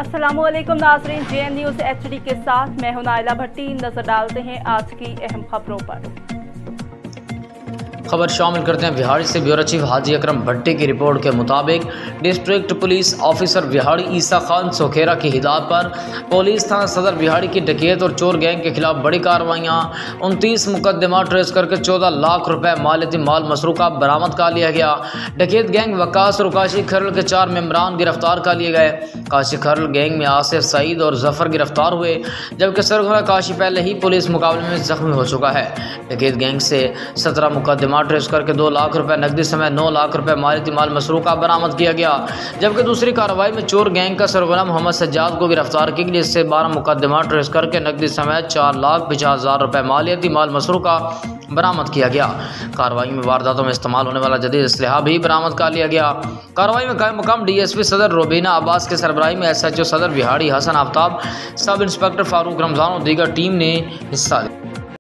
अस्सलामुअलैकुम नाज़रीन, JN news HD के साथ मैं हूं नाइला भट्टी। नजर डालते हैं आज की अहम खबरों पर। खबर शामिल करते हैं बिहाड़ी से। ब्यूरो चीफ हाजी अकरम भट्टी की रिपोर्ट के मुताबिक डिस्ट्रिक्ट पुलिस ऑफिसर बिहाड़ी ईसा खान सोखेरा की हिदायत पर पुलिस थाना सदर बिहाड़ी की डकैत और चोर गैंग के खिलाफ बड़ी कार्रवाइयाँ 29 मुकदमा ट्रेस करके 14 लाख रुपए मालियाती माल मसरूका बरामद कर लिया गया। डकैत गैंग वकास और काशी खरल के 4 मेंबरान गिरफ्तार कर लिए गए। काशी खरल गैंग में आसिफ सईद और जफर गिरफ्तार हुए, जबकि सरगना काशी पहले ही पुलिस मुकाबले में जख्मी हो चुका है। डकैत गैंग से 17 मुकदमा ट्रेस करके 2 लाख रुपए नकदी समेत 9 लाख रुपए मालियाती माल मसरूका बरामद किया गया। जबकि दूसरी कार्रवाई में चोर गैंग का सरगना मोहम्मद सज्जाद को गिरफ्तार किया, जिससे 12 मुकदमा ट्रेस करके नकदी समेत 4,50,000 रुपए मालियाती माल मसरूका बरामद किया गया। कार्रवाई में वारदातों में इस्तेमाल होने वाला जदीद असलहा भी बरामद कर लिया गया। कार्रवाई में कायम मकाम DSP सदर रोबीना अब्बास के सरबराही में SHO सदर बिहाड़ी हसन आफ्ताब, सब इंस्पेक्टर फारूक रमजान और दीगर टीम ने हिस्सा लिया।